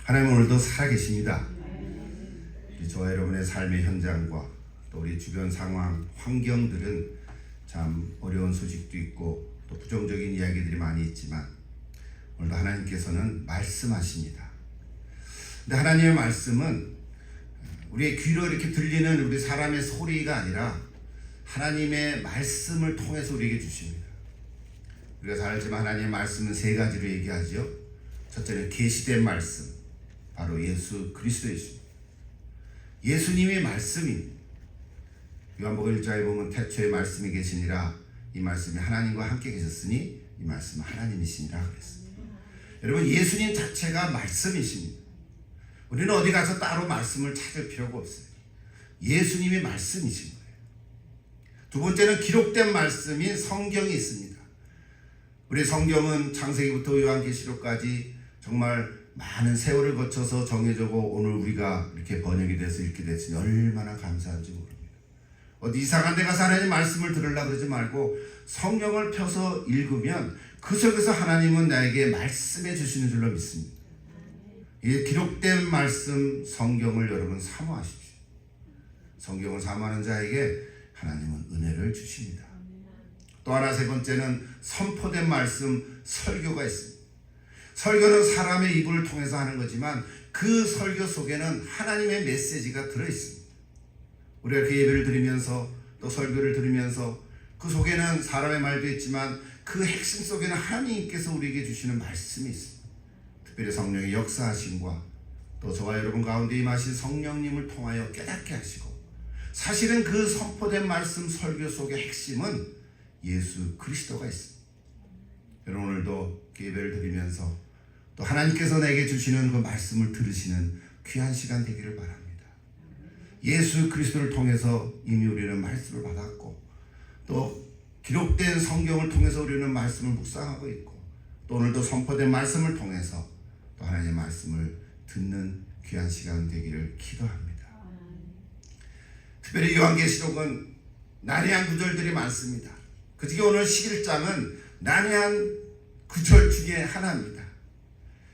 하나님 오늘도 살아계십니다. 저와 여러분의 삶의 현장과 또 우리 주변 상황, 환경들은 참 어려운 소식도 있고 또 부정적인 이야기들이 많이 있지만 오늘도 하나님께서는 말씀하십니다. 근데 하나님의 말씀은 우리의 귀로 이렇게 들리는 우리 사람의 소리가 아니라 하나님의 말씀을 통해서 우리에게 주십니다. 우리가 잘 알지만 하나님의 말씀은 세 가지로 얘기하죠. 첫째는 계시된 말씀, 바로 예수 그리스도이십니다. 예수님의 말씀입니다. 요한복음 1장에 보면 태초에 말씀이 계시니라, 이 말씀이 하나님과 함께 계셨으니 이 말씀은 하나님이시니라 그랬습니다. 여러분, 예수님 자체가 말씀이십니다. 우리는 어디 가서 따로 말씀을 찾을 필요가 없어요. 예수님이 말씀이신 거예요. 두 번째는 기록된 말씀인 성경이 있습니다. 우리 성경은 창세기부터 요한계시록까지 정말 많은 세월을 거쳐서 정해져고 오늘 우리가 이렇게 번역이 돼서 읽게 됐으니 얼마나 감사한지 모릅니다. 어디 이상한 데 가서 하나님 말씀을 들으려고 그러지 말고 성경을 펴서 읽으면 그 속에서 하나님은 나에게 말씀해 주시는 줄로 믿습니다. 이 기록된 말씀 성경을 여러분 사모하십시오. 성경을 사모하는 자에게 하나님은 은혜를 주십니다. 또 하나, 세 번째는 선포된 말씀 설교가 있습니다. 설교는 사람의 입을 통해서 하는 거지만 그 설교 속에는 하나님의 메시지가 들어있습니다. 우리가 이렇게 예배를 드리면서 또 설교를 들으면서 그 속에는 사람의 말도 있지만 그 핵심 속에는 하나님께서 우리에게 주시는 말씀이 있습니다. 특별히 성령의 역사하심과 또 저와 여러분 가운데 임하신 성령님을 통하여 깨닫게 하시고, 사실은 그 선포된 말씀 설교 속의 핵심은 예수 그리스도가 있습니다. 여러분, 오늘도 예배를 드리면서 또 하나님께서 내게 주시는 그 말씀을 들으시는 귀한 시간 되기를 바랍니다. 예수 그리스도를 통해서 이미 우리는 말씀을 받았고 또 기록된 성경을 통해서 우리는 말씀을 묵상하고 있고 또 오늘도 선포된 말씀을 통해서 또 하나님의 말씀을 듣는 귀한 시간 되기를 기도합니다. 특별히 요한계시록은 난해한 구절들이 많습니다. 그중에 오늘 11장은 난해한 구절 중에 하나입니다.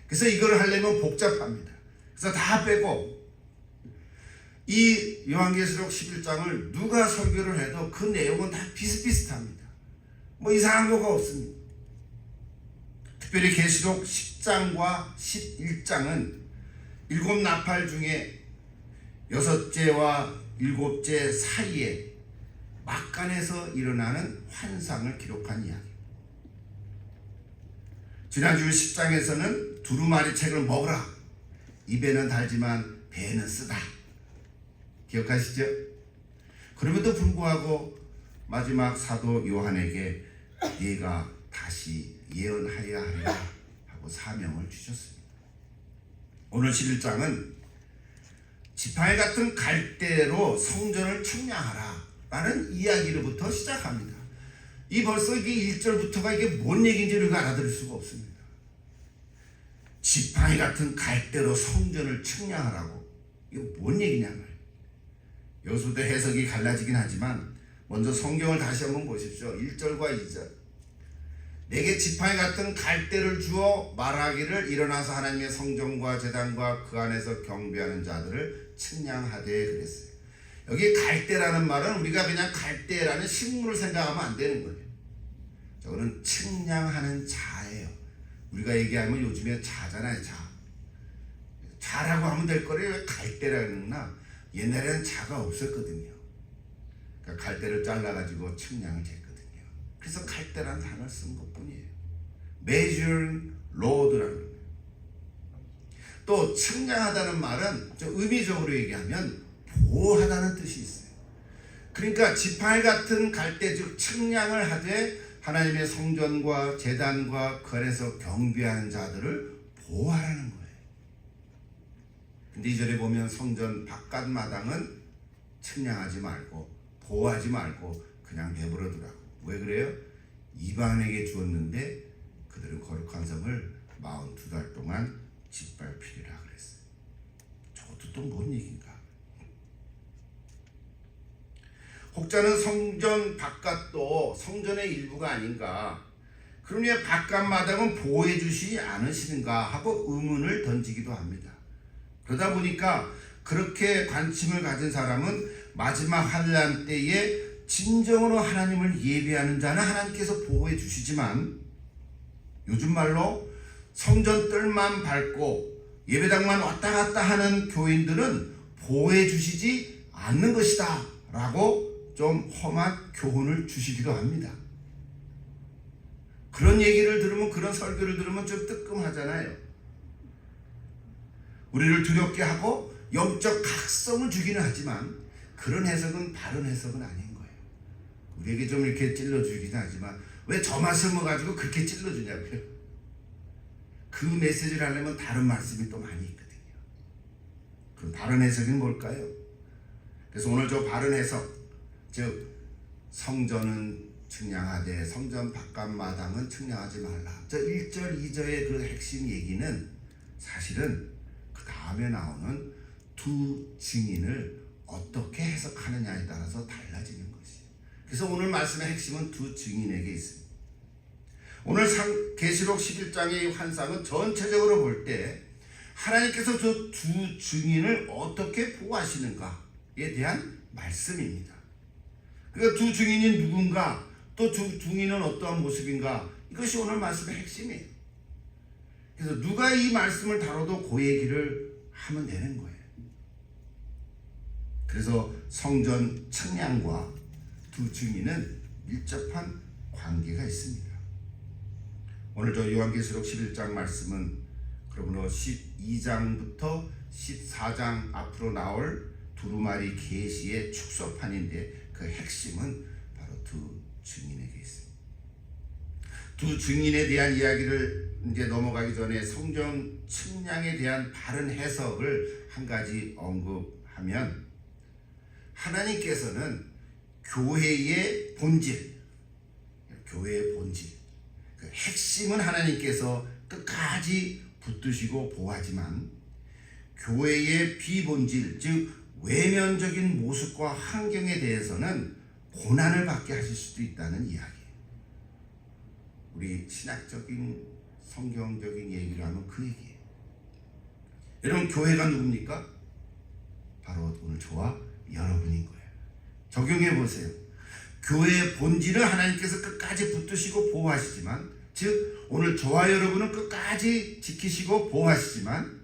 그래서 이걸 하려면 복잡합니다. 그래서 다 빼고 이 요한계시록 11장을 누가 설교를 해도 그 내용은 다 비슷비슷합니다. 뭐 이상한 거가 없습니다. 특별히 계시록 10장과 11장은 7 나팔 중에 6째와 7째 사이에 막간에서 일어나는 환상을 기록한 이야기. 지난주 10장에서는 두루마리 책을 먹으라, 입에는 달지만 배는 쓰다. 기억하시죠? 그럼에도 불구하고 마지막 사도 요한에게 네가 다시 예언하여야 하리라 하고 사명을 주셨습니다. 오늘 11장은 지팡이 같은 갈대로 성전을 측량하라 라는 이야기로부터 시작합니다. 이 벌써 이게 1절부터가 이게 뭔 얘기인지 우리가 알아들을 수가 없습니다. 지팡이 같은 갈대로 성전을 측량하라고, 이거 뭔 얘기냐 말이에요. 여기서부터 해석이 갈라지긴 하지만 먼저 성경을 다시 한번 보십시오. 1절과 2절. 내게 지팡이 같은 갈대를 주어 말하기를 일어나서 하나님의 성전과 제단과 그 안에서 경배하는 자들을 측량하되 그랬어요. 여기 갈대라는 말은 우리가 그냥 갈대라는 식물을 생각하면 안 되는 거예요. 저거는 측량하는 자예요. 우리가 얘기하면 요즘에 자잖아요. 자라고 하면 될 거를 왜 갈대라고 하나? 옛날에는 자가 없었거든요. 그러니까 갈대를 잘라가지고 측량을 했거든요. 그래서 갈대라는 단어를 쓴 것뿐이에요. measuring rod라는 거예요. 또 측량하다는 말은 좀 의미적으로 얘기하면 보호하다는 뜻이 있어요. 그러니까 지팡이 같은 갈대, 즉 측량을 하되 하나님의 성전과 제단과 그 안에서 경배하는 자들을 보호하라는 거예요. 근데 2절에 보면 성전 바깥 마당은 측량하지 말고 보호하지 말고 그냥 내버려두라고. 왜 그래요? 이방인에게 주었는데 그들은 거룩한 성을 42달 동안 짓밟히리라 그랬어요. 저것도 또 뭔 얘기인가? 혹자는 성전 바깥도 성전의 일부가 아닌가? 그럼 왜 바깥 마당은 보호해 주시지 않으시는가 하고 의문을 던지기도 합니다. 그러다 보니까 그렇게 관심을 가진 사람은 마지막 환난 때에 진정으로 하나님을 예배하는 자는 하나님께서 보호해 주시지만, 요즘 말로 성전 뜰만 밟고 예배당만 왔다 갔다 하는 교인들은 보호해 주시지 않는 것이다 라고 좀 험한 교훈을 주시기도 합니다. 그런 얘기를 들으면, 그런 설교를 들으면 좀 뜨끔하잖아요. 우리를 두렵게 하고 영적 각성을 주기는 하지만 그런 해석은 바른 해석은 아닌 거예요. 우리에게 좀 이렇게 찔러주긴 하지만 왜 저 말씀을 가지고 그렇게 찔러주냐고요. 그 메시지를 하려면 다른 말씀이 또 많이 있거든요. 그럼 바른 해석은 뭘까요? 그래서 오늘 저 바른 해석, 즉 성전은 측량하되 성전 바깥마당은 측량하지 말라. 저 1절 2절의 그 핵심 얘기는 사실은 그 다음에 나오는 두 증인을 어떻게 해석하느냐에 따라서 달라지는 것이에요. 그래서 오늘 말씀의 핵심은 두 증인에게 있습니다. 오늘 계시록 11장의 환상은 전체적으로 볼 때 하나님께서 저 두 증인을 어떻게 보호하시는가에 대한 말씀입니다. 그러니까 두 증인이 누군가, 또 두 증인은 어떠한 모습인가, 이것이 오늘 말씀의 핵심이에요. 그래서 누가 이 말씀을 다뤄도 그 얘기를 하면 되는 거예요. 그래서 성전 측량과 두 증인은 밀접한 관계가 있습니다. 오늘 저 요한계시록 11장 말씀은 그러므로 12장부터 14장 앞으로 나올 두루마리 계시의 축소판인데, 그 핵심은 바로 두 증인에게 있습니다. 두 증인에 대한 이야기를 이제 넘어가기 전에 성전 측량에 대한 바른 해석을 한 가지 언급하면, 하나님께서는 교회의 본질, 그 핵심은 하나님께서 끝까지 붙드시고 보호하지만, 교회의 비본질, 즉 외면적인 모습과 환경에 대해서는 고난을 받게 하실 수도 있다는 이야기예요. 우리 신학적인 성경적인 얘기를 하면 그 얘기예요. 여러분, 교회가 누굽니까? 바로 오늘 저와 여러분인 거예요. 적용해 보세요. 교회의 본질은 하나님께서 끝까지 붙드시고 보호하시지만, 즉 오늘 저와 여러분은 끝까지 지키시고 보호하시지만,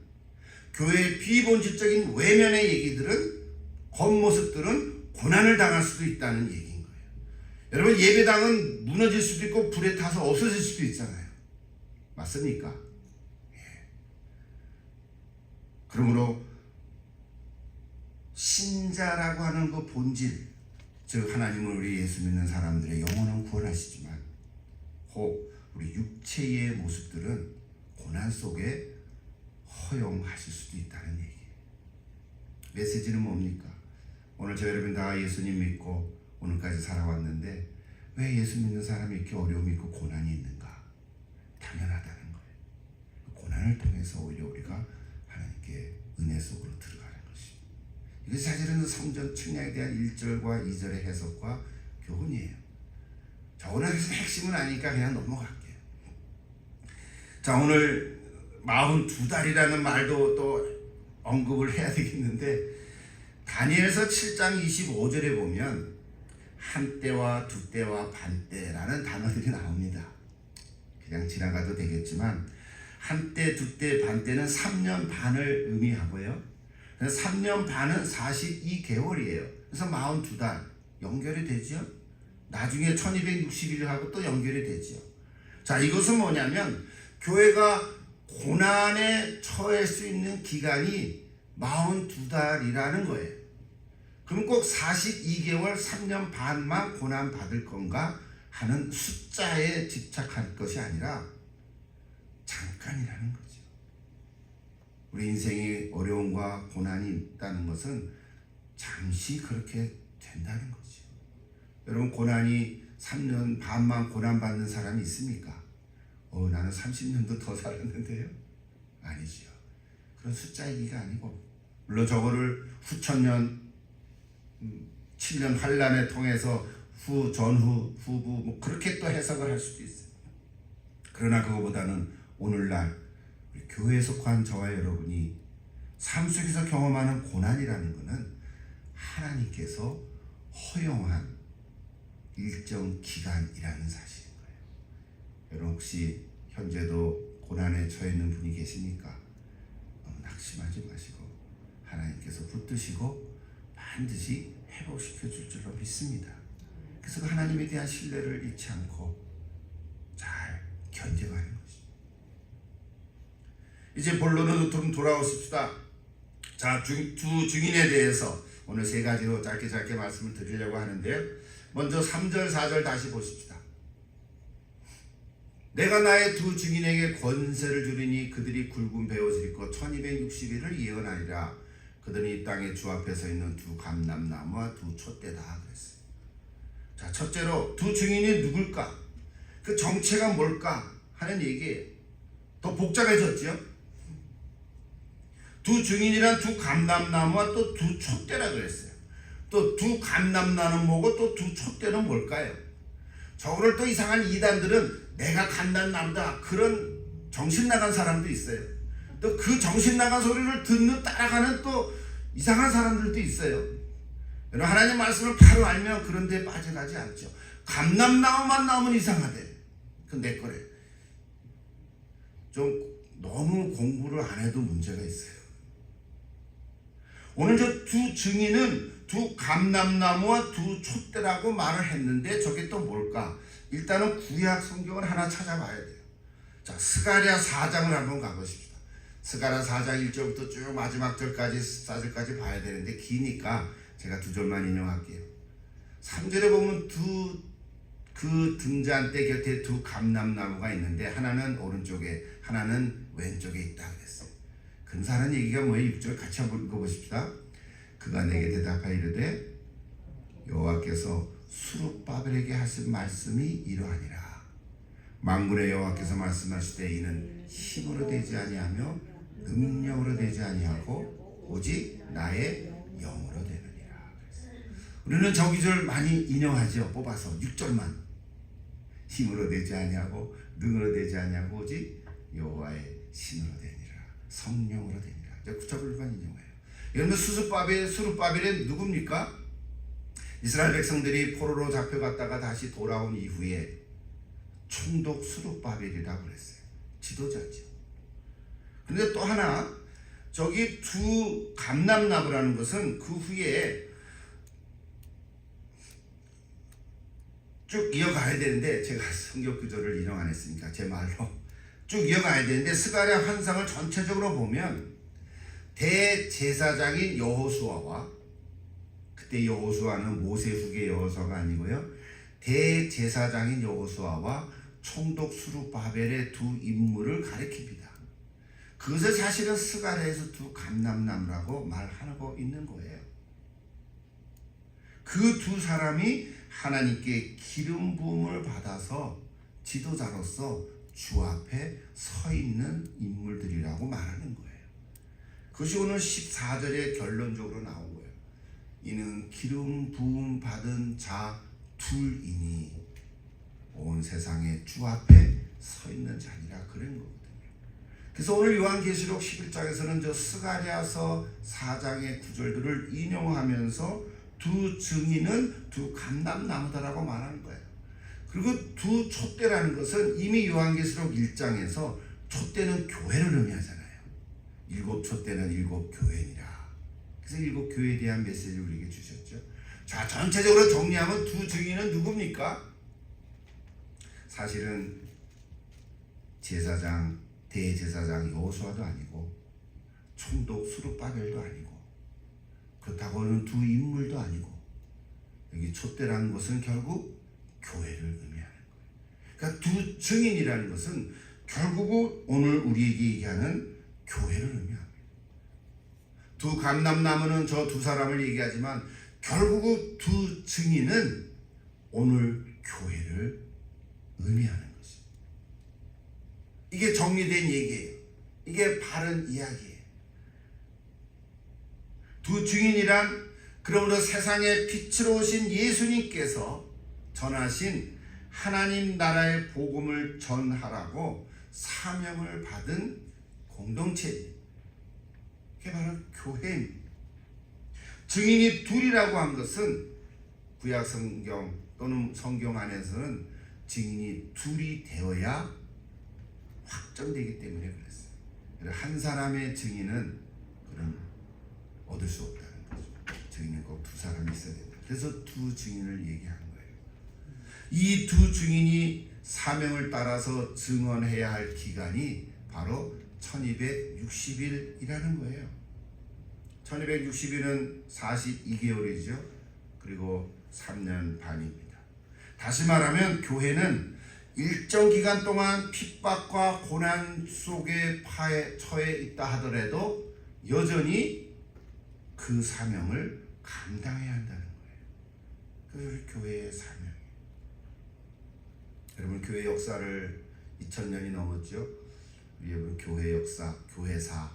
교회의 비본질적인 외면의 얘기들은, 겉모습들은 고난을 당할 수도 있다는 얘기인 거예요. 여러분, 예배당은 무너질 수도 있고 불에 타서 없어질 수도 있잖아요. 맞습니까? 예. 그러므로 신자라고 하는 그 본질, 즉 하나님은 우리 예수 믿는 사람들의 영혼은 구원하시지만 혹 우리 육체의 모습들은 고난 속에 허용하실 수도 있다는 얘기예요. 메시지는 뭡니까? 오늘 저 여러분 다 예수님 믿고 오늘까지 살아왔는데 왜 예수 믿는 사람이 이렇게 어려움이 있고 고난이 있는가? 당연하다는 거예요. 고난을 통해서 오히려 우리가 하나님께 은혜 속으로 들어가는 것입니다. 이게 사실은 성전 측량에 대한 1절과 2절의 해석과 교훈이에요. 자, 오늘 핵심은 아니니까 그냥 넘어갈게요. 자, 오늘 42달이라는 말도 또 언급을 해야 되겠는데, 다니엘서 7장 25절에 보면 한때와 두때와 반때라는 단어들이 나옵니다. 그냥 지나가도 되겠지만 한때, 두때, 반때는 3년 반을 의미하고요. 그래서 3년 반은 42개월이에요. 그래서 42달 연결이 되죠. 나중에 1260일하고 또 연결이 되죠. 자, 이것은 뭐냐면 교회가 고난에 처할 수 있는 기간이 42달이라는 거예요. 그럼 꼭 42개월 3년 반만 고난 받을 건가 하는 숫자에 집착할 것이 아니라 잠깐이라는 거죠. 우리 인생에 어려움과 고난이 있다는 것은 잠시 그렇게 된다는 거죠. 여러분, 고난이 3년 반만 고난받는 사람이 있습니까? 나는 30년도 더 살았는데요? 아니지요. 그런 숫자 얘기가 아니고, 물론 저거를 후천년 7년 환란을 통해서 후, 전후, 후부 뭐 그렇게 또 해석을 할 수도 있어요. 그러나 그거보다는 오늘날 우리 교회에 속한 저와 여러분이 삶 속에서 경험하는 고난이라는 것은 하나님께서 허용한 일정 기간이라는 사실인 거예요. 여러분 혹시 현재도 고난에 처해 있는 분이 계십니까? 너무 낙심하지 마시고 하나님께서 붙드시고 반드시 회복시켜 줄 줄로 믿습니다. 그래서 그 하나님에 대한 신뢰를 잃지 않고 잘 견뎌가는 것입니다. 이제 본론으로 좀 돌아오십시다. 자, 두 증인에 대해서 오늘 세 가지로 짧게 말씀을 드리려고 하는데요. 먼저 3절 4절 다시 보십시다. 내가 나의 두 증인에게 권세를 주리니 그들이 굵은 베옷을 입고 1260일을 예언하리라. 그들은 이 땅에 주 앞에 서 있는 두 감람나무와 두 촛대다 그랬어요. 자, 첫째로 두 증인이 누굴까? 그 정체가 뭘까 하는 얘기예요. 더 복잡해졌죠. 두 증인이란 두 감람나무와 또 두 촛대라 그랬어요. 또 두 감람나무는 뭐고 또 두 촛대는 뭘까요? 저거를 또 이상한 이단들은 내가 감람나무다 그런 정신 나간 사람도 있어요. 또 그 정신 나간 소리를 듣는 따라가는 또 이상한 사람들도 있어요. 여러분 하나님 말씀을 바로 알면 그런 데 빠져가지 않죠. 감람나무만 나오면 이상하대. 그건 내 거래. 좀 너무 공부를 안 해도 문제가 있어요. 오늘 저 두 증인은 두 감람나무와 두 촛대라고 말을 했는데 저게 또 뭘까? 일단은 구약 성경을 하나 찾아봐야 돼요. 자, 스가랴 4장을 한번 가보십시다. 스가랴 4장 1절부터 쭉 마지막 절까지 14절까지 봐야 되는데 기니까 제가 두 절만 인용할게요. 3절에 보면 그 등잔대 곁에 두 감람나무가 있는데 하나는 오른쪽에 하나는 왼쪽에 있다 그랬어요. 근사하는 얘기가 뭐예요? 6절 같이 한번 읽어보십시다. 그가 내게 대답하여 이르되 여호와께서 수룹바벨에게 하신 말씀이 이러하니라. 만군의 여호와께서 말씀하시되 이는 힘으로 되지 아니하며 능력으로 되지 아니하고 오직 나의 영으로 되느니라. 우리는 저 기절 많이 인용하죠. 뽑아서 6절만. 힘으로 되지 아니하고 능으로 되지 아니하고 오직 여호와의 신으로 되니라. 성령으로 되니라. 9절만 인용해요. 여러분 수룹바벨은 누굽니까? 이스라엘 백성들이 포로로 잡혀갔다가 다시 돌아온 이후에 총독 수룹바벨이라고 그랬어요. 지도자죠. 그런데 또 하나 저기 두 감람나무라는 것은 그 후에 쭉 이어가야 되는데 제가 성경 구절을 인용 안 했으니까 제 말로 쭉 이어가야 되는데 스가랴 환상을 전체적으로 보면 대제사장인 여호수아와 그때 여호수아는 모세 후계 여호수아가 아니고요. 대제사장인 여호수아와 총독 수룹바벨의 두 인물을 가리킵니다. 그것을 사실은 스가랴에서 두 감람나무라고 말하고 있는 거예요. 그 두 사람이 하나님께 기름 부음을 받아서 지도자로서 주 앞에 서 있는 인물들이라고 말하는 거예요. 그것이 오늘 14절에 결론적으로 나온 거예요. 이는 기름 부음 받은 자 둘이니 온 세상에 주 앞에 서 있는 자니라 그런 거거든요. 그래서 오늘 요한계시록 11장에서는 저 스가랴서 4장의 구절들을 인용하면서 두 증인은 두 감람나무다라고 말하는 거예요. 그리고 두 촛대라는 것은 이미 요한계시록 1장에서 촛대는 교회를 의미하잖아요. 7 촛대는 7 교회니라. 그래서 7 교회에 대한 메시지를 우리에게 주셨죠. 자, 전체적으로 정리하면 두 증인은 누굽니까? 사실은 제사장, 대제사장 여호수아도 아니고 총독 수룹바벨도 아니고 그렇다고는 두 인물도 아니고 여기 촛대라는 것은 결국 교회를 의미하는 거예요. 그러니까 두 증인이라는 것은 결국은 오늘 우리에게 얘기하는 교회를 의미합니다. 두 감람나무는 저 두 사람을 얘기하지만 결국은 두 증인은 오늘 교회를 의미하는 것입니다. 이게 정리된 얘기예요. 이게 바른 이야기예요. 두 증인이란 그러므로 세상에 빛으로 오신 예수님께서 전하신 하나님 나라의 복음을 전하라고 사명을 받은 공동체. 그게 바로 교회입니다. 증인이 둘이라고 한 것은 구약 성경 또는 성경 안에서는 증인이 둘이 되어야 확정되기 때문에 그랬어요. 한 사람의 증인은 그럼 얻을 수 없다는 거죠. 증인은 꼭 두 사람이 있어야 된다. 그래서 두 증인을 얘기하는 거예요. 이 두 증인이 사명을 따라서 증언해야 할 기간이 바로 1260일이라는 거예요. 1260일은 42개월이죠. 그리고 3년 반입니다. 다시 말하면 교회는 일정 기간 동안 핍박과 고난 속에 처해 있다 하더라도 여전히 그 사명을 감당해야 한다는 거예요. 그것이 교회의 사명이에요. 여러분, 교회 역사를 2000년이 넘었죠. 여러분, 교회 역사, 교회사,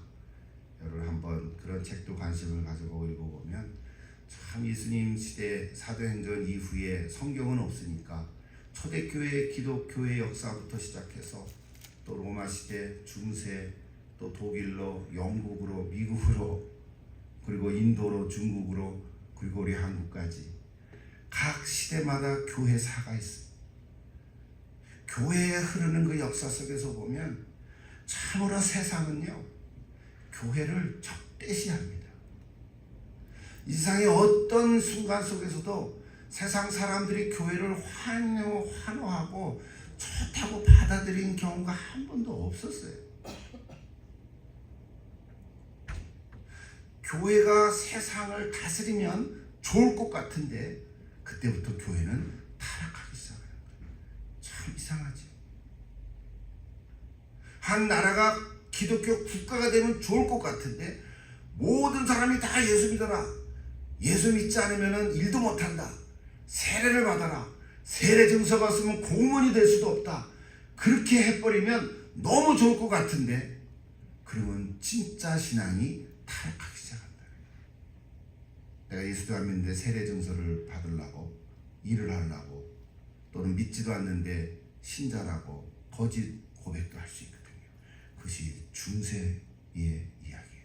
여러분 한번 그런 책도 관심을 가지고 읽어보면 참 예수님 시대 사도행전 이후에 성경은 없으니까 초대교회 기독교회 역사부터 시작해서 또 로마 시대, 중세, 또 독일로, 영국으로, 미국으로, 그리고 인도로, 중국으로, 그리고 우리 한국까지 각 시대마다 교회사가 있습니다. 교회에 흐르는 그 역사 속에서 보면 참으로 세상은요, 교회를 적대시합니다. 이 세상의 어떤 순간 속에서도 세상 사람들이 교회를 환호하고 좋다고 받아들인 경우가 한 번도 없었어요. 교회가 세상을 다스리면 좋을 것 같은데 그때부터 교회는 타락하기 시작해요. 참 이상하죠. 한 나라가 기독교 국가가 되면 좋을 것 같은데 모든 사람이 다 예수 믿어라. 예수 믿지 않으면 일도 못한다. 세례를 받아라. 세례 증서가 없으면 공무원이 될 수도 없다. 그렇게 해버리면 너무 좋을 것 같은데 그러면 진짜 신앙이 타락하기 시작한다. 내가 예수도 안 믿는데 세례 증서를 받으려고 일을 하려고 또는 믿지도 않는데 신자라고 거짓 고백도 할 수 있거든요. 그것이 중세의 이야기예요.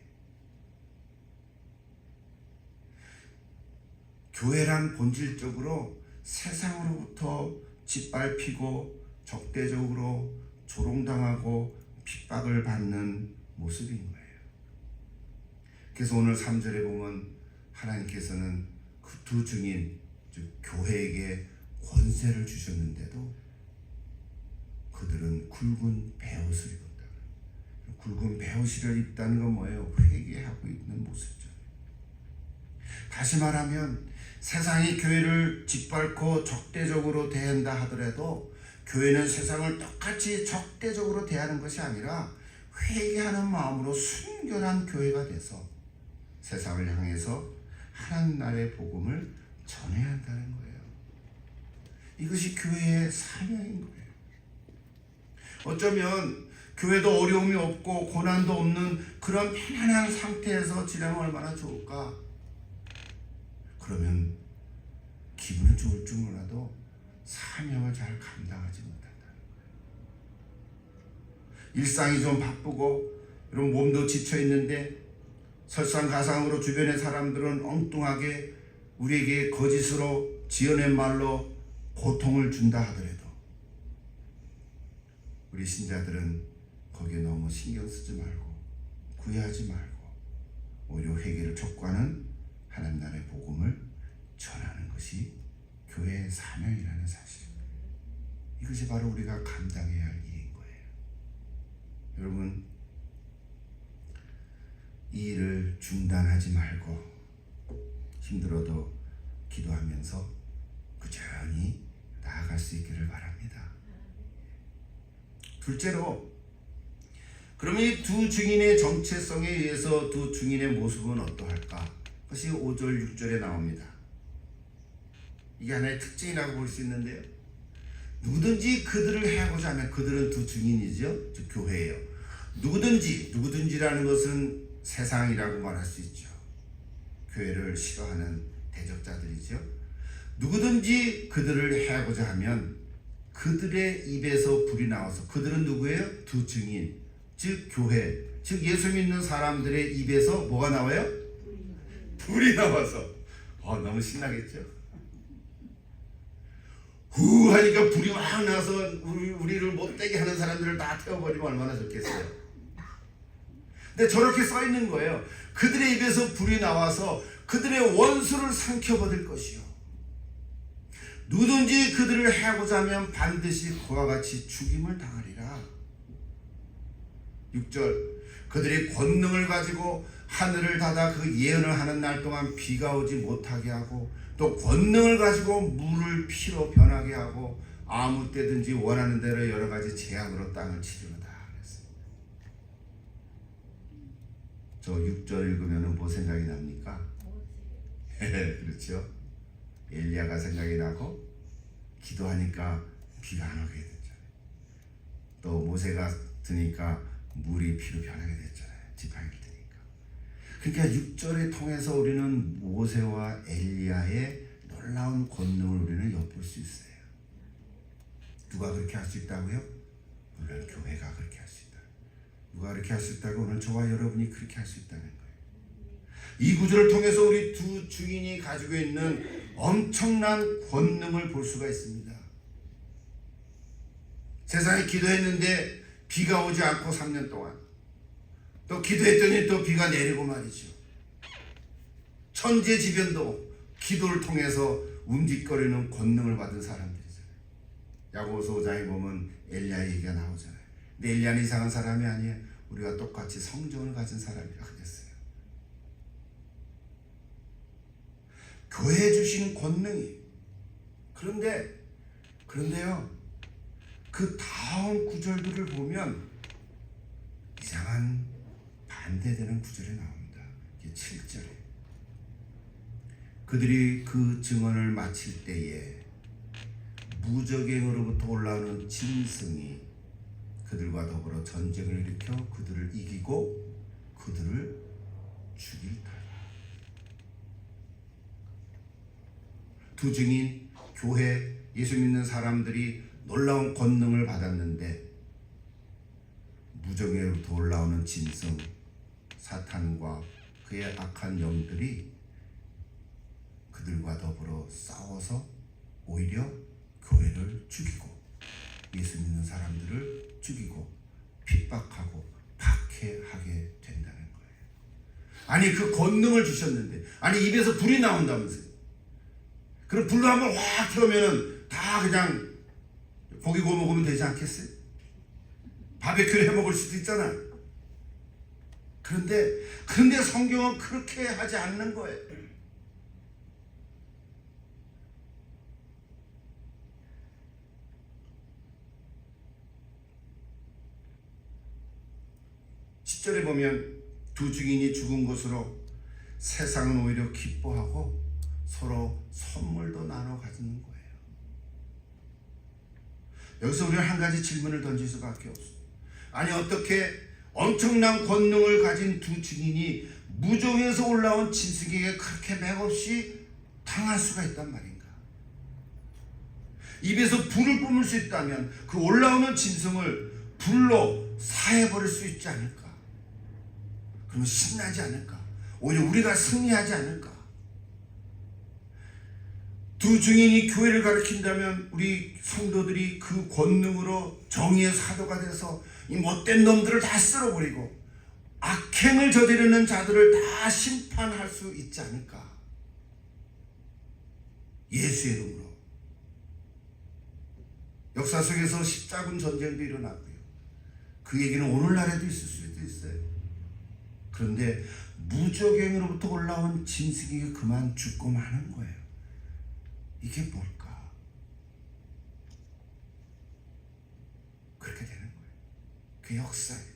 교회란 본질적으로 세상으로부터 짓밟히고 적대적으로 조롱당하고 핍박을 받는 모습인 거예요. 그래서 오늘 3절에 보면 하나님께서는 그 두 증인, 즉 교회에게 권세를 주셨는데도 그들은 굵은 베옷을 입었다. 굵은 베옷을 입다는 건 뭐예요? 회개하고 있는 모습이죠. 다시 말하면 세상이 교회를 짓밟고 적대적으로 대한다 하더라도 교회는 세상을 똑같이 적대적으로 대하는 것이 아니라 회개하는 마음으로 순결한 교회가 돼서 세상을 향해서 하나님 나라의 복음을 전해야 한다는 거예요. 이것이 교회의 사명인 거예요. 어쩌면 교회도 어려움이 없고 고난도 없는 그런 편안한 상태에서 지내면 얼마나 좋을까? 그러면 기분은 좋을 줄 몰라도 사명을 잘 감당하지 못한다는 거예요. 일상이 좀 바쁘고 이런 몸도 지쳐 있는데 설상가상으로 주변의 사람들은 엉뚱하게 우리에게 거짓으로 지어낸 말로 고통을 준다 하더라도 우리 신자들은 거기에 너무 신경 쓰지 말고 구애하지 말고 오히려 회개를 촉구하는 하나님 나라의 복음을 전하는 것이 교회의 사명이라는 사실입니다. 이것이 바로 우리가 감당해야 할 일인 거예요. 여러분, 이 일을 중단하지 말고 힘들어도 기도하면서 꾸준히 나아갈 수 있기를 바랍니다. 둘째로, 그럼 이 두 증인의 정체성에 의해서 두 증인의 모습은 어떠할까? 그것이 5절, 6절에 나옵니다. 이게 하나의 특징이라고 볼 수 있는데요. 누구든지 그들을 해하고자 하면 그들은 두 증인이죠. 즉 교회예요. 누구든지라는 것은 세상이라고 말할 수 있죠. 교회를 싫어하는 대적자들이죠. 누구든지 그들을 해하고자 하면 그들의 입에서 불이 나와서 그들은 누구예요? 두 증인, 즉 교회, 즉 예수 믿는 사람들의 입에서 뭐가 나와요? 불이 나와서 너무 신나겠죠? 후 하니까 불이 막 나서 우리를 못되게 하는 사람들을 다 태워버리면 얼마나 좋겠어요. 근데 저렇게 써 있는 거예요. 그들의 입에서 불이 나와서 그들의 원수를 삼켜버릴 것이요, 누구든지 그들을 해하고자 하면 반드시 그와 같이 죽임을 당하리라. 6절, 그들이 권능을 가지고 하늘을 닫아 그 예언을 하는 날 동안 비가 오지 못하게 하고, 또 권능을 가지고 물을 피로 변하게 하고, 아무 때든지 원하는 대로 여러 가지 재앙으로 땅을 치르노다. 저 6절 읽으면 뭐 생각이 납니까? 그렇죠. 엘리야가 생각이 나고, 기도하니까 비가 안 오게 됐잖아요. 또 모세가 드니까 물이 피로 변하게 됐잖아요. 지팡이를 드니까. 그러니까 6절을 통해서 우리는 모세와 엘리야의 놀라운 권능을 우리는 엿볼 수 있어요. 누가 그렇게 할 수 있다고요? 물론 교회가 그렇게 할 수 있다. 누가 그렇게 할 수 있다고? 오늘 저와 여러분이 그렇게 할 수 있다는 거예요. 이 구절을 통해서 우리 두 증인이 가지고 있는 엄청난 권능을 볼 수가 있습니다. 세상에 기도했는데 비가 오지 않고 3년 동안, 또 기도했더니 또 비가 내리고 말이죠. 천재지변도 기도를 통해서 움직거리는 권능을 받은 사람들이잖아요. 야고보서 5장에 보면 엘리야 얘기가 나오잖아요. 근데 엘리야는 이상한 사람이 아니에요. 우리가 똑같이 성정을 가진 사람이라 그랬어요. 교회에 주신 권능이. 그런데요, 그 다음 구절들을 보면 이상한 반대되는 구절이 나옵니다. 이게 7절에 그들이 그 증언을 마칠 때에 무적행으로부터 올라오는 짐승이 그들과 더불어 전쟁을 일으켜 그들을 이기고 그들을 죽일 터라. 두 증인, 교회, 예수 믿는 사람들이 놀라운 권능을 받았는데 무적행으로부터 올라오는 짐승 사탄과 그의 악한 영들이 그들과 더불어 싸워서 오히려 교회를 죽이고 예수 믿는 사람들을 죽이고 핍박하고 박해하게 된다는 거예요. 아니, 그 권능을 주셨는데, 아니 입에서 불이 나온다면서요. 그럼 불로 한번 확 틀으면은 다 그냥 고기 구워 먹으면 되지 않겠어요? 바베큐를 해 먹을 수도 있잖아요. 그런데 성경은 그렇게 하지 않는 거예요. (10절에) 보면 두 증인이 죽은 것으로 세상은 오히려 기뻐하고 서로 선물도 나눠 가지는 거예요. 여기서 우리는 한 가지 질문을 던질 수밖에 없어요. 아니, 어떻게 엄청난 권능을 가진 두 증인이 무종에서 올라온 짐승에게 그렇게 맥없이 당할 수가 있단 말인가? 입에서 불을 뿜을 수 있다면 그 올라오는 짐승을 불로 사해버릴 수 있지 않을까? 그러면 신나지 않을까? 오히려 우리가 승리하지 않을까? 두 증인이 교회를 가르친다면 우리 성도들이 그 권능으로 정의의 사도가 돼서 이 못된 놈들을 다 쓸어버리고 악행을 저지르는 자들을 다 심판할 수 있지 않을까? 예수의 이름으로. 역사 속에서 십자군 전쟁도 일어나고요. 그 얘기는 오늘날에도 있을 수도 있어요. 그런데 무적행으로부터 올라온 짐승에게 그만 죽고 마는 거예요. 이게 뭘까? 그렇게 되는 거예요. 그 역사예요.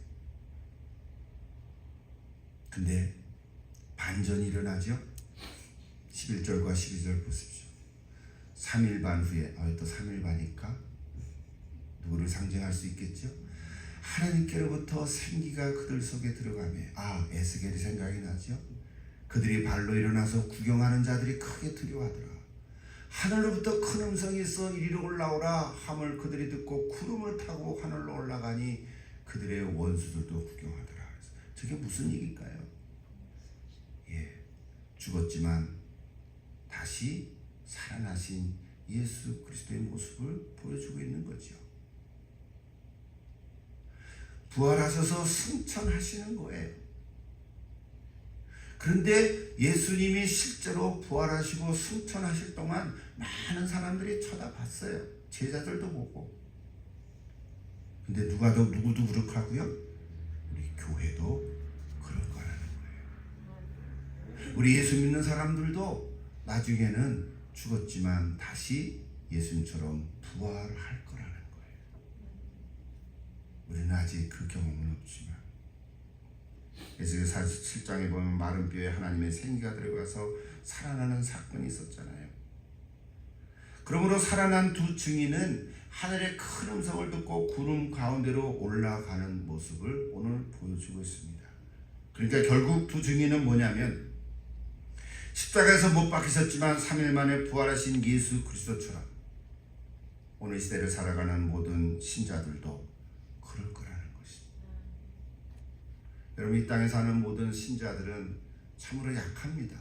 근데 반전이 일어나죠. 11절과 12절 보십시오. 3일 반 후에, 또 3일 반일까? 누구를 상징할 수 있겠죠? 하나님께로부터 생기가 그들 속에 들어가며, 에스겔이 생각이 나죠. 그들이 발로 일어나서 구경하는 자들이 크게 두려워하더라. 하늘로부터 큰 음성이 있어 이리로 올라오라 함을 그들이 듣고 구름을 타고 하늘로 올라가니 그들의 원수들도 구경하더라. 저게 무슨 얘기일까요? 죽었지만 다시 살아나신 예수 그리스도의 모습을 보여주고 있는 거죠. 부활하셔서 승천하시는 거예요. 그런데 예수님이 실제로 부활하시고 승천하실 동안 많은 사람들이 쳐다봤어요. 제자들도 보고. 근데 누구도 그렇다고요? 우리 교회도 그럴 거라는 거예요. 우리 예수 믿는 사람들도 나중에는 죽었지만 다시 예수님처럼 부활할 거라는 거예요. 우리는 아직 그 경험은 없지만 에스겔 47장에 보면 마른 뼈에 하나님의 생기가 들어가서 살아나는 사건이 있었잖아요. 그러므로 살아난 두 증인은 하늘의 큰 음성을 듣고 구름 가운데로 올라가는 모습을 오늘 보여주고 있습니다. 그러니까 결국 두 증인은 뭐냐면 십자가에서 못 박히셨지만 3일 만에 부활하신 예수 그리스도처럼 오늘 시대를 살아가는 모든 신자들도 그럴 거라는 것입니다. 여러분, 이 땅에 사는 모든 신자들은 참으로 약합니다.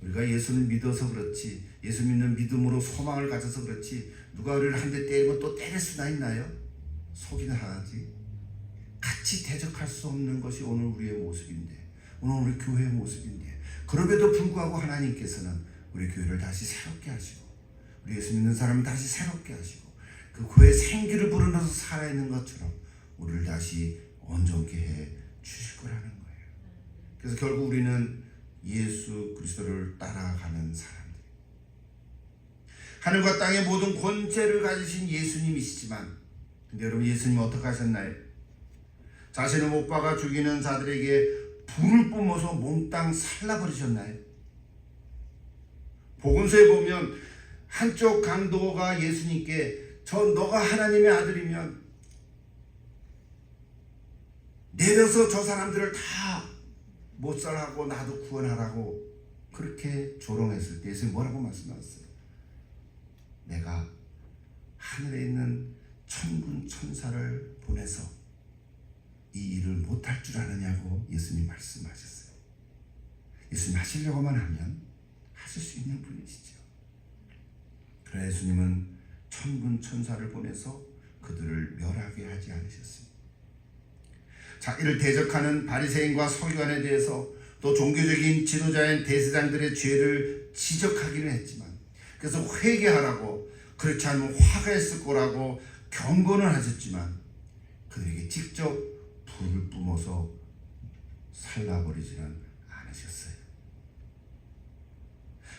우리가 예수를 믿어서 그렇지, 예수 믿는 믿음으로 소망을 가져서 그렇지, 누가 우리를 한 대 때리면 또 때릴 수나 있나요? 속이나 하지. 같이 대적할 수 없는 것이 오늘 우리의 모습인데, 오늘 우리 교회의 모습인데, 그럼에도 불구하고 하나님께서는 우리 교회를 다시 새롭게 하시고 우리 예수 믿는 사람을 다시 새롭게 하시고 그 교회의 생기를 불어넣어서 살아있는 것처럼 우리를 다시 온전케 해 주실 거라는 거예요. 그래서 결국 우리는 예수 그리스도를 따라가는 사람들, 하늘과 땅의 모든 권세를 가지신 예수님이시지만, 근데 여러분, 예수님 어떻게 하셨나요? 자신을 못 박아 죽이는 자들에게 불을 뿜어서 몽땅 살라버리셨나요? 복음서에 보면 한쪽 강도가 예수님께 너가 하나님의 아들이면 내려서 저 사람들을 다 못살하고 나도 구원하라고 그렇게 조롱했을 때 예수님이 뭐라고 말씀하셨어요? 내가 하늘에 있는 천군 천사를 보내서 이 일을 못할 줄 아느냐고 예수님이 말씀하셨어요. 예수님 하시려고만 하면 하실 수 있는 분이시죠. 그러나 예수님은 천군 천사를 보내서 그들을 멸하게 하지 않으셨습니다. 자기를 대적하는 바리새인과 서기관에 대해서 또 종교적인 지도자인 대제사장들의 죄를 지적하기는 했지만, 그래서 회개하라고, 그렇지 않으면 화가 있을 거라고 경고는 하셨지만 그들에게 직접 불을 뿜어서 살라버리지는 않으셨어요.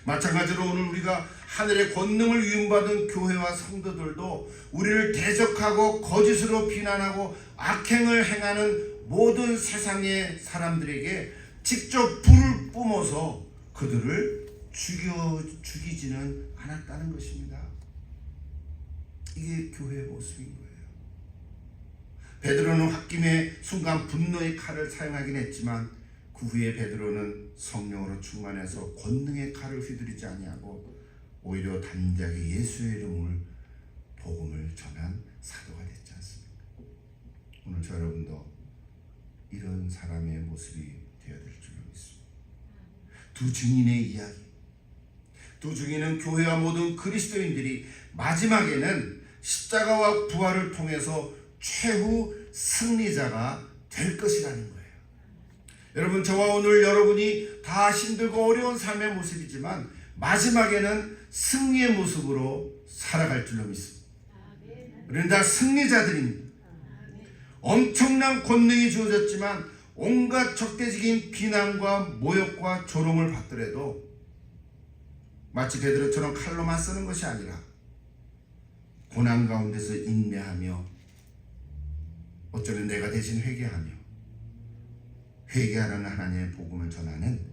마찬가지로 오늘 우리가 하늘의 권능을 위임받은 교회와 성도들도 우리를 대적하고 거짓으로 비난하고 악행을 행하는 모든 세상의 사람들에게 직접 불을 뿜어서 그들을 죽이지는 않았다는 것입니다. 이게 교회의 모습인 거예요. 베드로는 홧김에 순간 분노의 칼을 사용하긴 했지만 그 후에 베드로는 성령으로 충만해서 권능의 칼을 휘두르지 아니하고 오히려 담대하게 예수의 이름을 복음을 전한 사도가 됐지 않습니까? 오늘 저 여러분도 이런 사람의 모습이 되어야 될 줄로 믿습니다. 두 증인의 이야기, 두 증인은 교회와 모든 그리스도인들이 마지막에는 십자가와 부활을 통해서 최후 승리자가 될 것이라는 거예요. 여러분, 저와 오늘 여러분이 다 힘들고 어려운 삶의 모습이지만 마지막에는 승리의 모습으로 살아갈 줄로 믿습니다. 우리는 다 승리자들입니다. 엄청난 권능이 주어졌지만 온갖 적대적인 비난과 모욕과 조롱을 받더라도 마치 베드로처럼 칼로만 쓰는 것이 아니라 고난 가운데서 인내하며 어쩌면 내가 대신 회개하며 회개하는 하나님의 복음을 전하는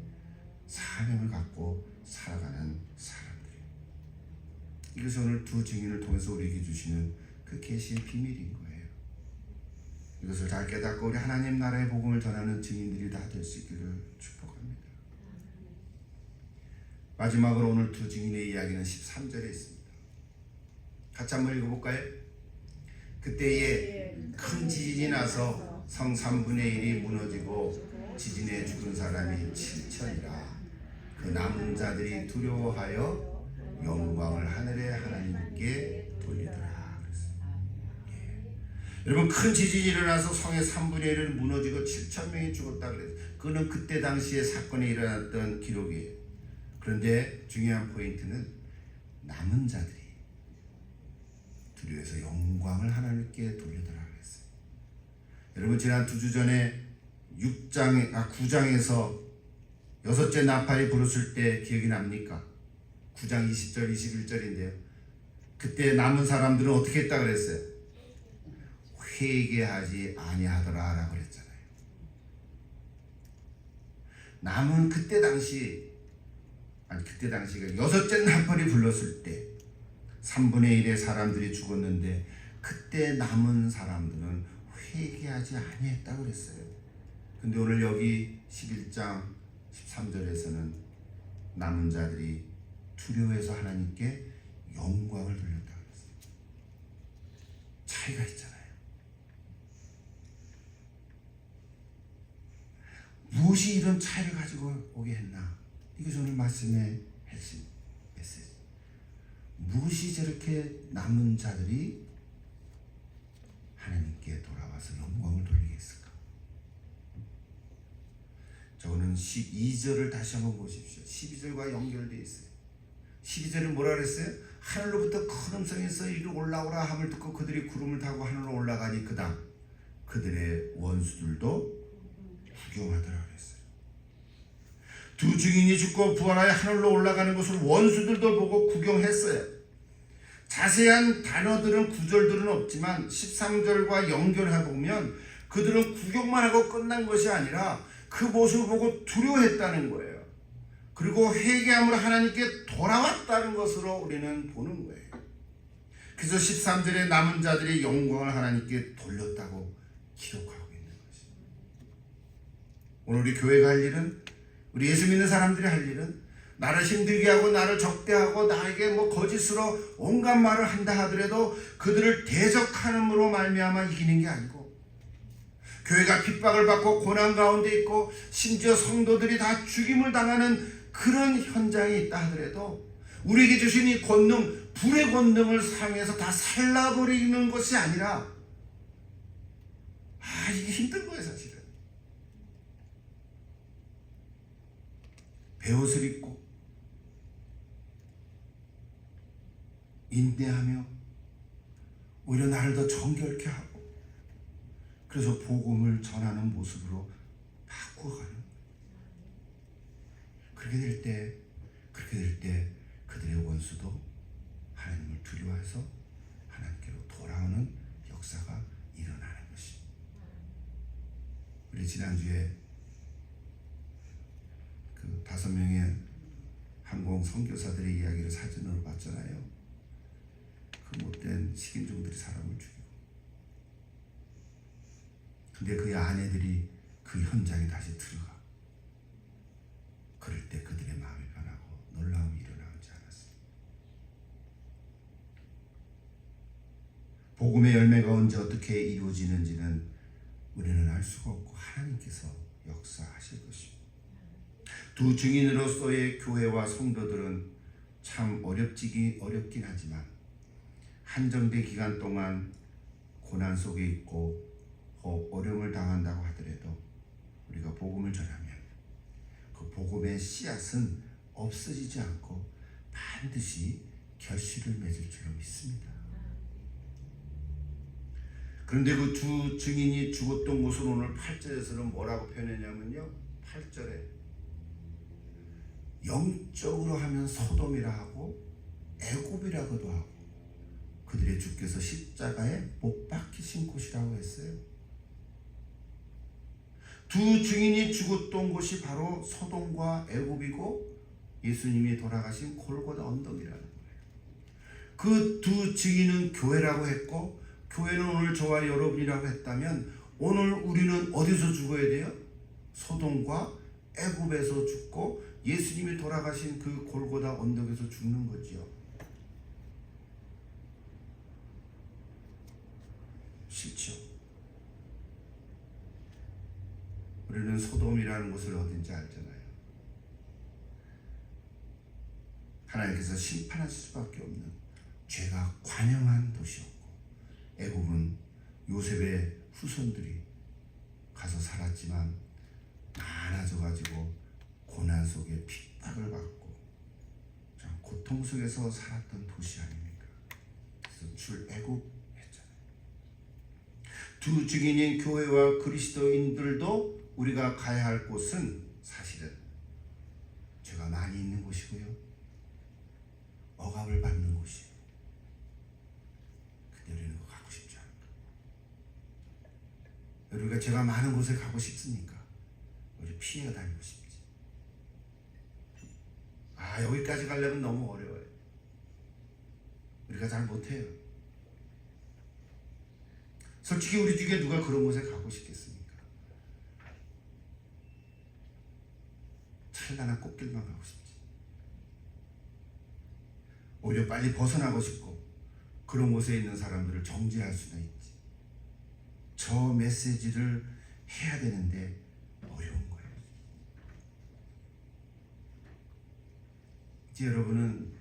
사명을 갖고 살아가는 사람들이에요. 이것이 오늘 두 증인을 통해서 우리에게 주시는 그 계시의 비밀인 거예요. 이것을 잘 깨닫고 우리 하나님 나라의 복음을 전하는 증인들이 다 될 수 있기를 축복합니다. 마지막으로 오늘 두 증인의 이야기는 13절에 있습니다. 같이 한번 읽어볼까요? 그때에 큰 지진이 나서 성 3분의 1이 무너지고 지진에 죽은 사람이 7천이라. 그 남은 자들이 두려워하여 영광을 하늘의 하나님께 돌리더라. 여러분, 큰 지진이 일어나서 성의 3분의 1은 무너지고 7천 명이 죽었다 그랬어요. 그거는 그때 당시에 사건이 일어났던 기록이에요. 그런데 중요한 포인트는 남은 자들이 두려워해서 영광을 하나님께 돌리더라 그랬어요. 여러분, 지난 2주 전에 9장에서 여섯째 나팔이 불었을 때 기억이 납니까? 9장 20절 21절인데요. 그때 남은 사람들은 어떻게 했다 그랬어요? 회개하지 아니하더라 라고 그랬잖아요. 남은 그때 당시가 여섯째 나팔이 불렀을 때 3분의 1의 사람들이 죽었는데 그때 남은 사람들은 회개하지 아니했다고 그랬어요. 근데 오늘 여기 11장 13절에서는 남은 자들이 두려워해서 하나님께 영광을 돌렸다고 그랬어요. 차이가 있잖아요. 무엇이 이런 차이를 가지고 오게 했나? 이게 오늘 말씀의 핵심 메시지. 무엇이 저렇게 남은 자들이 하나님께 돌아와서 영광을 돌리게 했을까? 저는 12절을 다시 한번 보십시오. 12절과 연결되어 있어요. 12절은 뭐라 그랬어요? 하늘로부터 큰 음성에서 이리 올라오라 함을 듣고 그들이 구름을 타고 하늘로 올라가니 그다음 그들의 원수들도 구경하더라 그랬어요. 두 증인이 죽고 부활하여 하늘로 올라가는 것을 원수들도 보고 구경했어요. 자세한 단어들은 구절들은 없지만 13절과 연결해 보면 그들은 구경만 하고 끝난 것이 아니라 그 모습을 보고 두려워했다는 거예요. 그리고 회개함으로 하나님께 돌아왔다는 것으로 우리는 보는 거예요. 그래서 13절에 남은 자들이 영광을 하나님께 돌렸다고 기록하고 있는 것입니다. 오늘 우리 교회가 할 일은, 우리 예수 믿는 사람들이 할 일은 나를 힘들게 하고 나를 적대하고 나에게 거짓으로 온갖 말을 한다 하더라도 그들을 대적하는으로 말미암아 이기는 게 아니고, 교회가 핍박을 받고 고난 가운데 있고 심지어 성도들이 다 죽임을 당하는 그런 현장이 있다 하더라도 우리에게 주신 이 권능, 불의 권능을 사용해서 다 살라버리는 것이 아니라, 이게 힘든 거예요 사실은. 베옷을 입고 인내하며 오히려 나를 더 정결케 하고, 그래서 복음을 전하는 모습으로 바꾸어가는. 그렇게 될 때 그들의 원수도 하나님을 두려워해서 하나님께로 돌아오는 역사가 일어나는 것입니다. 우리 지난주에 그 5명의 항공 선교사들의 이야기를 사진으로 봤잖아요. 그 못된 식인종들이 사람을 죽이고, 근데 그의 아내들이 그 현장에 다시 들어가. 그럴 때 그들의 마음이 변하고 놀라움이 일어나지 않았습니다. 복음의 열매가 언제 어떻게 이루어지는지는 우리는 알 수가 없고 하나님께서 역사하실 것입니다. 두 증인으로서의 교회와 성도들은 참 어렵긴 하지만 한정된 기간 동안 고난 속에 있고 어려움을 당한다고 하더라도 우리가 복음을 전하면 그 복음의 씨앗은 없어지지 않고 반드시 결실을 맺을 줄로 믿습니다. 그런데 그 두 증인이 죽었던 곳을 오늘 8절에서는 뭐라고 표현했냐면요, 8절에 영적으로 하면 소돔이라 하고 애굽이라고도 하고 그들의 주께서 십자가에 못 박히신 곳이라고 했어요. 두 증인이 죽었던 곳이 바로 소돔과 애굽이고 예수님이 돌아가신 골고다 언덕이라는 거예요. 그 두 증인은 교회라고 했고, 교회는 오늘 저와 여러분이라고 했다면 오늘 우리는 어디서 죽어야 돼요? 소돔과 애굽에서 죽고 예수님이 돌아가신 그 골고다 언덕에서 죽는 거지요. 싫죠? 우리는 소돔이라는 곳을 어딘지 알잖아요. 하나님께서 심판하실 수밖에 없는 죄가 관영한 도시였고, 애굽은 요셉의 후손들이 가서 살았지만 많아져가지고 고난 속에 핍박을 받고 참 고통 속에서 살았던 도시 아닙니까? 그래서 출애굽했잖아요. 두 증인인 교회와 그리스도인들도 우리가 가야 할 곳은 사실은 죄가 많이 있는 곳이고요, 억압을 받는 곳이에요. 근데 우리는 그거 가고 싶지 않을까? 우리가 죄가 많은 곳에 가고 싶습니까? 우리 피해 다니고 싶지. 여기까지 가려면 너무 어려워요. 우리가 잘 못해요. 솔직히 우리 중에 누가 그런 곳에 가고 싶겠습니까? 찬란한 꽃길만 가고 싶지. 오히려 빨리 벗어나고 싶고 그런 곳에 있는 사람들을 정죄할 수는 있지. 저 메시지를 해야 되는데 어려운 거예요. 이제 여러분은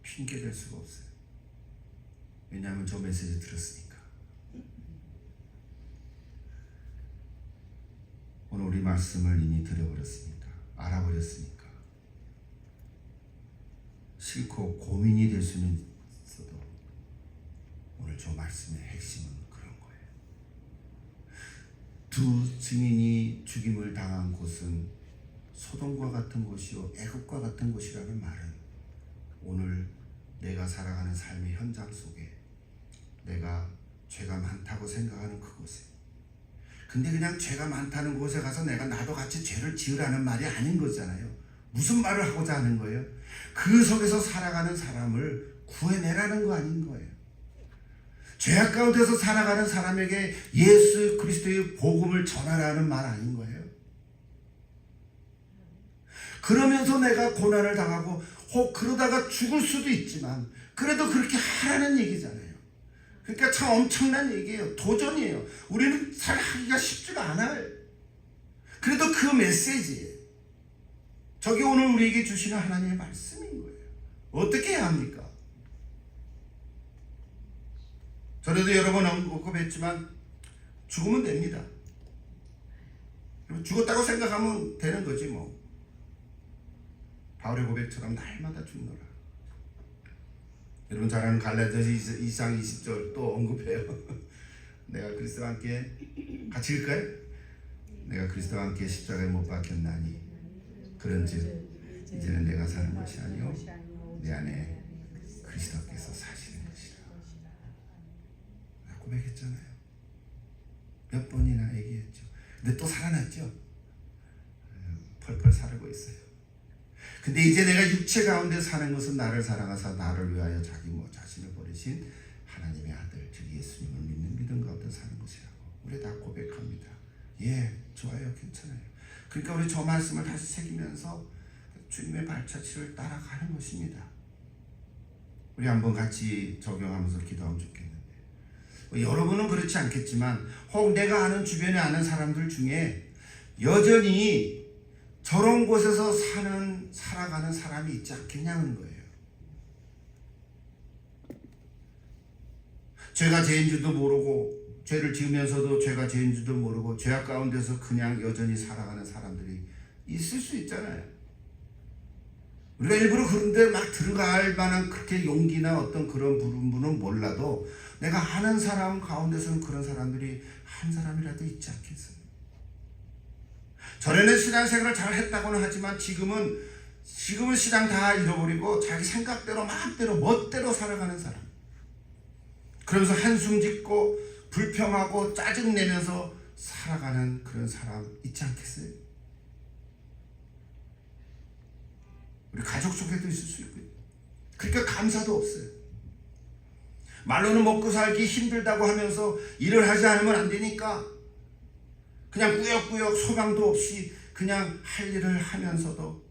핑계 댈 수가 없어요. 왜냐하면 저 메시지 들었으니까. 오늘 우리 말씀을 이미 들어버렸으니까, 알아버렸으니까 싫고 고민이 될 수는 있어도 오늘 저 말씀의 핵심은 그런 거예요. 두 증인이 죽임을 당한 곳은 소돔과 같은 곳이요 애굽과 같은 곳이라는 말은 오늘 내가 살아가는 삶의 현장 속에 내가 죄가 많다고 생각하는 그곳에, 근데 그냥 죄가 많다는 곳에 가서 내가 나도 같이 죄를 지으라는 말이 아닌 거잖아요. 무슨 말을 하고자 하는 거예요? 그 속에서 살아가는 사람을 구해내라는 거 아닌 거예요. 죄악 가운데서 살아가는 사람에게 예수 그리스도의 복음을 전하라는 말 아닌 거예요. 그러면서 내가 고난을 당하고 혹 그러다가 죽을 수도 있지만 그래도 그렇게 하라는 얘기잖아요. 그러니까 참 엄청난 얘기예요. 도전이에요. 우리는 살아가기가 쉽지가 않아요. 그래도 그 메시지예요. 저게 오늘 우리에게 주시는 하나님의 말씀인 거예요. 어떻게 해야 합니까? 저도 여러 번 언급했지만 죽으면 됩니다. 죽었다고 생각하면 되는 거지 뭐. 바울의 고백처럼 날마다 죽노라. 여러분 잘 아는 갈라디아서 2장 20절 또 언급해요. 내가 그리스도와 함께 같이 읽을까요? 내가 그리스도와 함께 십자가에 못 박혔나니 그런즉 이제는 내가 사는 것이 아니요 내 안에 그리스도께서 사시는 것이라. 고백했잖아요. 몇 번이나 얘기했죠. 근데 또 살아났죠. 펄펄 살고 있어요. 근데 이제 내가 육체 가운데 사는 것은 나를 사랑하사 나를 위하여 자기 자신을 버리신 하나님의 아들 즉 예수님을 믿는 믿음 가운데 사는 것이라고 우리 다 고백합니다. 예, 좋아요, 괜찮아요. 그러니까 우리 저 말씀을 다시 새기면서 주님의 발자취를 따라가는 것입니다. 우리 한번 같이 적용하면서 기도하면 좋겠는데, 여러분은 그렇지 않겠지만 혹 내가 아는 주변에 아는 사람들 중에 여전히 저런 곳에서 살아가는 사람이 있지 않겠냐는 거예요. 죄가 죄인 줄도 모르고 죄를 지으면서도 죄가 죄인 줄도 모르고 죄악 가운데서 그냥 여전히 살아가는 사람들이 있을 수 있잖아요. 우리가 일부러 그런 데 막 들어갈 만한 그렇게 용기나 어떤 그런 부분은 몰라도 내가 아는 사람 가운데서는 그런 사람들이 한 사람이라도 있지 않겠어요? 전에는 신앙생활을 잘 했다고는 하지만 지금은 신앙 다 잃어버리고 자기 생각대로 마음대로 멋대로 살아가는 사람, 그러면서 한숨 짓고 불평하고 짜증내면서 살아가는 그런 사람 있지 않겠어요? 우리 가족 속에도 있을 수 있고요. 그러니까 감사도 없어요. 말로는 먹고 살기 힘들다고 하면서 일을 하지 않으면 안 되니까 그냥 꾸역꾸역 소망도 없이 그냥 할 일을 하면서도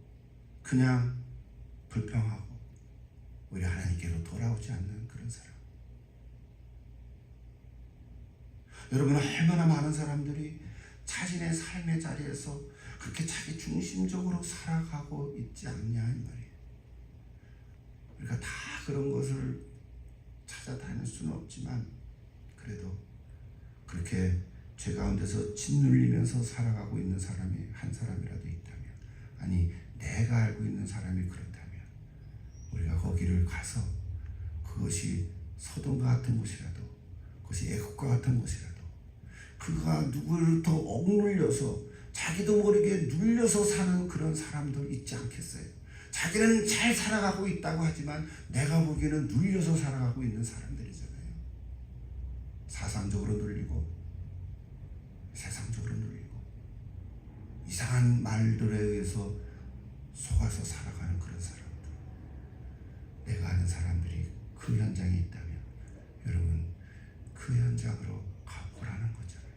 그냥 불평하고 우리 하나님께로 돌아오지 않는 그런 사람. 여러분, 얼마나 많은 사람들이 자신의 삶의 자리에서 그렇게 자기 중심적으로 살아가고 있지 않냐 이 말이에요. 우리가 다 그런 것을 찾아다닐 수는 없지만 그래도 그렇게 죄 가운데서 짓눌리면서 살아가고 있는 사람이 한 사람이라도 있다면, 아니 내가 알고 있는 사람이 그렇다면 우리가 거기를 가서 그것이 소돔과 같은 곳이라도, 그것이 애국과 같은 곳이라도, 그가 누구를 더 억눌려서 자기도 모르게 눌려서 사는 그런 사람들 있지 않겠어요? 자기는 잘 살아가고 있다고 하지만 내가 보기에는 눌려서 살아가고 있는 사람들이잖아요. 사상적으로 눌리고 세상적으로 눌리고 이상한 말들에 의해서 속아서 살아가는 그런 사람들, 내가 아는 사람들이 그 현장에 있다면 여러분 그 현장으로 가보라는 거잖아요.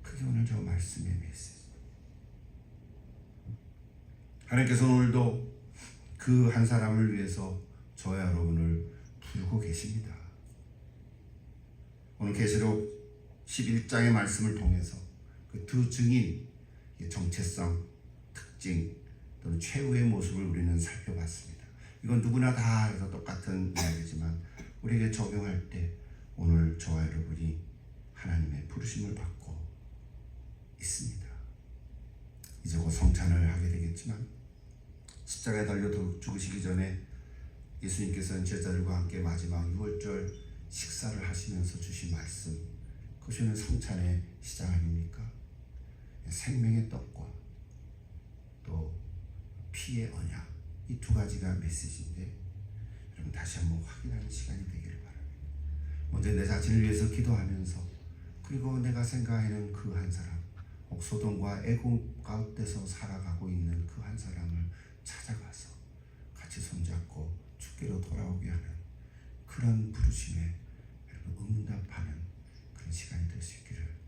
그게 오늘 저 말씀의 메시지. 하나님께서 오늘도 그 한 사람을 위해서 저와 여러분을 부르고 계십니다. 오늘 계시록 11장의 말씀을 통해서 그 두 증인 정체성, 특징 또는 최후의 모습을 우리는 살펴봤습니다. 이건 누구나 다 해서 똑같은 이야기지만 우리에게 적용할 때 오늘 저와 여러분이 하나님의 부르심을 받고 있습니다. 이제 곧 성찬을 하게 되겠지만 십자가에 달려 죽으시기 전에 예수님께서는 제자들과 함께 마지막 유월절 식사를 하시면서 주신 말씀, 그것은 성찬의 시작 아닙니까? 생명의 떡과 또 피의 언약, 이 두 가지가 메시지인데 여러분 다시 한번 확인하는 시간이 되기를 바랍니다. 먼저 내 자신을 위해서 기도하면서, 그리고 내가 생각하는 그 한 사람, 혹 소돔과 애국 가운데서 살아가고 있는 그 한 사람을 찾아가서 같이 손잡고 주께로 돌아오게 하는 그런 부르심에 여러분 응답하는 그런 시간이 될 수 있기를